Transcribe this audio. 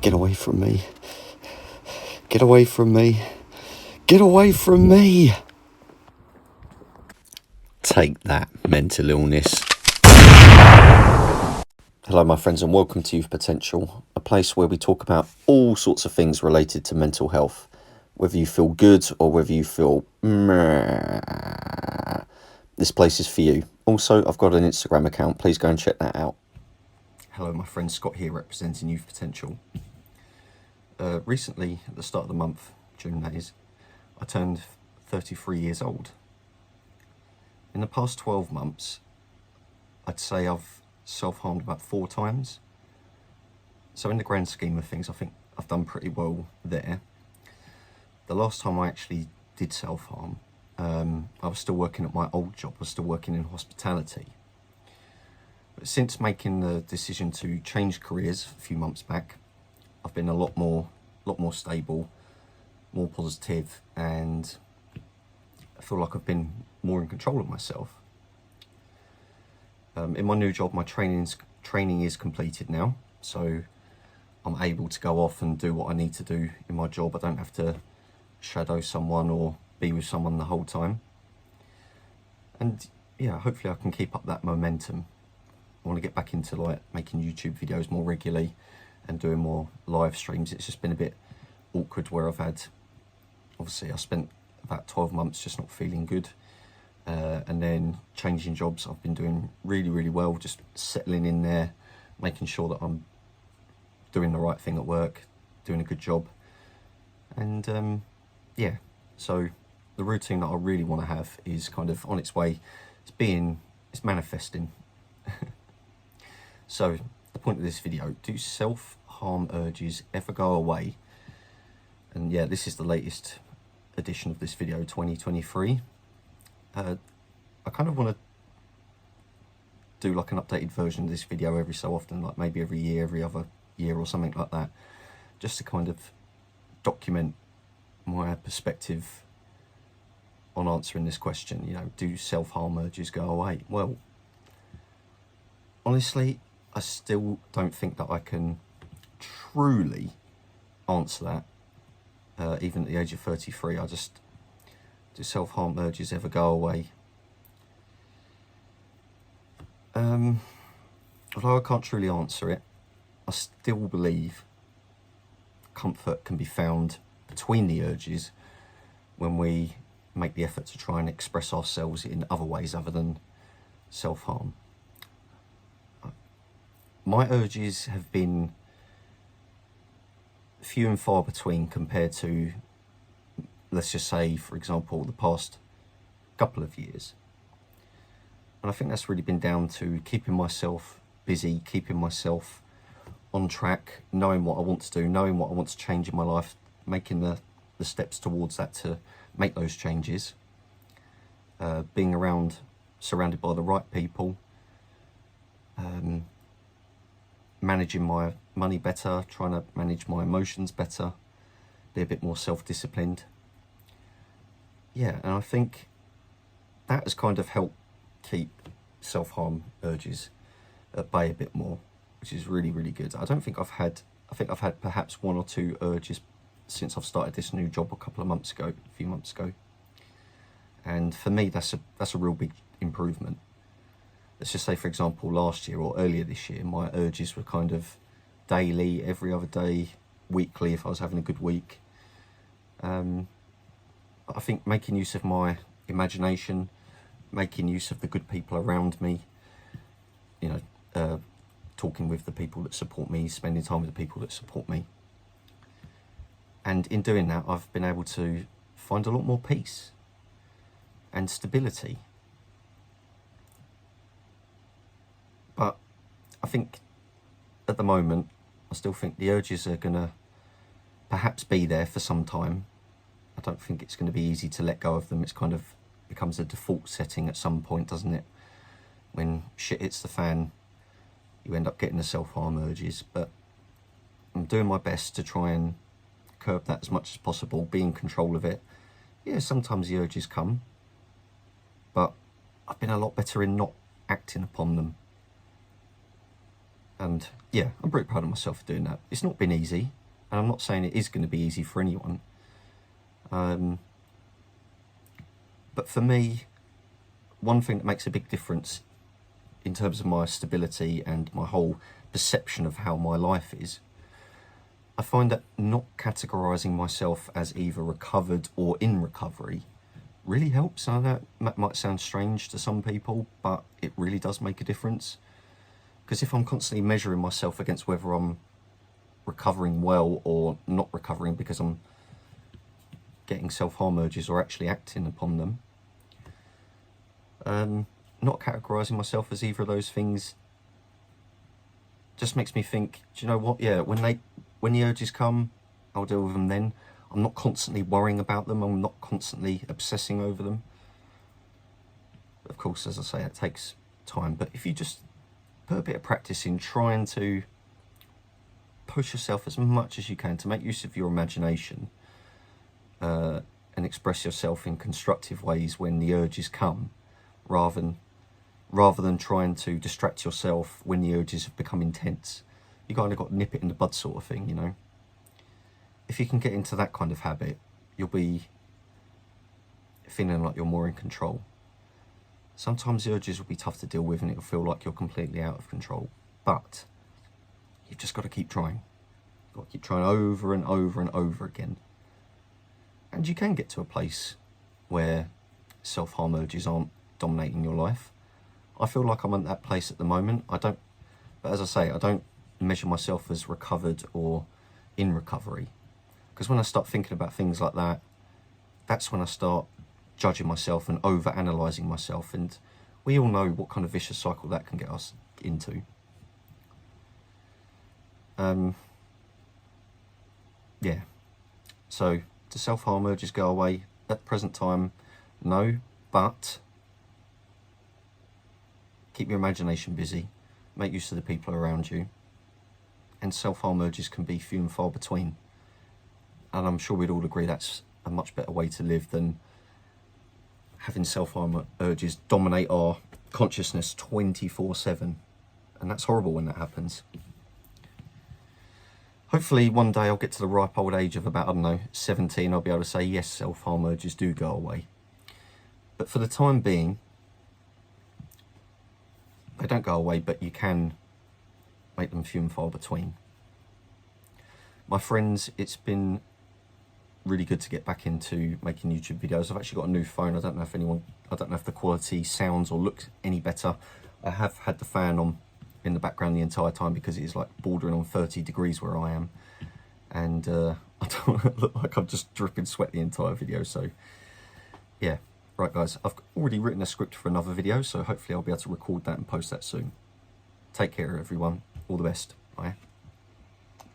Get away from me. Get away from me. Get away from me. Take that, mental illness. Hello, my friends, and welcome to Youth Potential, a place where we talk about all sorts of things related to mental health. Whether you feel good or whether you feel meh, this place is for you. Also, I've got an Instagram account. Please go and check that out. Hello, my friend Scott here, representing Youth Potential. Recently, at the start of the month, June that is, I turned 33 years old. In the past 12 months, I'd say I've self-harmed about 4 times. So in the grand scheme of things, I think I've done pretty well there. The last time I actually did self-harm, I was still working at my old job. I was still working in hospitality. But since making the decision to change careers a few months back, I've been a lot more stable, more positive, and I feel like I've been more in control of myself. In my new job, my training is completed now, so I'm able to go off and do what I need to do in my job. I don't have to shadow someone or be with someone the whole time. And yeah, hopefully I can keep up that momentum. I want to get back into like making YouTube videos more regularly and doing more live streams. It's just been a bit awkward where obviously I spent about 12 months just not feeling good. And then changing jobs, I've been doing really well, just settling in there, making sure that I'm doing the right thing at work, doing a good job. And yeah, so the routine that I really want to have is kind of on its way. It's manifesting. So the point of this video, do self-harm urges ever go away? And yeah, this is the latest edition of this video, 2023. I kind of want to do like an updated version of this video every so often, like maybe every year, every other year or something like that, just to kind of document my perspective on answering this question, you know, do self-harm urges go away? Well, honestly, I still don't think that I can truly answer that, even at the age of 33. Do self-harm urges ever go away? Although I can't truly answer it, I still believe comfort can be found between the urges when we make the effort to try and express ourselves in other ways other than self-harm. My urges have been few and far between compared to, let's just say, for example, the past couple of years. And I think that's really been down to keeping myself busy, keeping myself on track, knowing what I want to do, knowing what I want to change in my life, making the steps towards that to make those changes, being surrounded by the right people, managing my money better, trying to manage my emotions better, be a bit more self-disciplined. Yeah, and I think that has kind of helped keep self-harm urges at bay a bit more, which is really good. I think I've had perhaps 1 or 2 urges since I've started this new job a few months ago. And for me, that's a real big improvement. Let's just say, for example, last year or earlier this year, my urges were kind of daily, every other day, weekly if I was having a good week. I think making use of my imagination, making use of the good people around me, you know, talking with the people that support me, spending time with the people that support me. And in doing that, I've been able to find a lot more peace and stability. But I think at the moment, I still think the urges are going to perhaps be there for some time. I don't think it's going to be easy to let go of them. It's kind of becomes a default setting at some point, doesn't it? When shit hits the fan, you end up getting the self-harm urges. But I'm doing my best to try and curb that as much as possible, be in control of it. Yeah, sometimes the urges come, but I've been a lot better in not acting upon them. And yeah, I'm pretty proud of myself for doing that. It's not been easy, and I'm not saying it is going to be easy for anyone. But for me, one thing that makes a big difference in terms of my stability and my whole perception of how my life is, I find that not categorising myself as either recovered or in recovery really helps. I know that might sound strange to some people, but it really does make a difference. Because if I'm constantly measuring myself against whether I'm recovering well or not recovering because I'm getting self-harm urges or actually acting upon them, not categorising myself as either of those things just makes me think, do you know what, yeah, when the urges come, I'll deal with them then. I'm not constantly worrying about them, I'm not constantly obsessing over them. Of course, as I say, it takes time, but if you just put a bit of practice in trying to push yourself as much as you can to make use of your imagination and express yourself in constructive ways when the urges come, rather than trying to distract yourself when the urges have become intense. You kind of got to nip it in the bud sort of thing, you know. If you can get into that kind of habit, you'll be feeling like you're more in control. Sometimes the urges will be tough to deal with and it'll feel like you're completely out of control, but you've just got to keep trying. You've got to keep trying over and over and over again. And you can get to a place where self-harm urges aren't dominating your life. I feel like I'm at that place at the moment. But as I say, I don't measure myself as recovered or in recovery. Because when I start thinking about things like that, that's when I start judging myself and over-analysing myself, and we all know what kind of vicious cycle that can get us into. Yeah, so do self-harm urges go away? At the present time, no, but keep your imagination busy, make use of the people around you, and self-harm urges can be few and far between. And I'm sure we'd all agree that's a much better way to live than having self-harm urges dominate our consciousness 24/7. And that's horrible when that happens. Hopefully one day I'll get to the ripe old age of about, 17, I'll be able to say, yes, self-harm urges do go away. But for the time being, they don't go away, but you can make them few and far between. My friends, it's been really good to get back into making YouTube videos. I've actually got a new phone. I don't know if the quality sounds or looks any better. I have had the fan on in the background the entire time because it is like bordering on 30 degrees where I am, and I don't want to look like I'm just dripping sweat the entire video. So yeah, right guys, I've already written a script for another video, so hopefully I'll be able to record that and post that soon. Take care everyone, all the best, bye.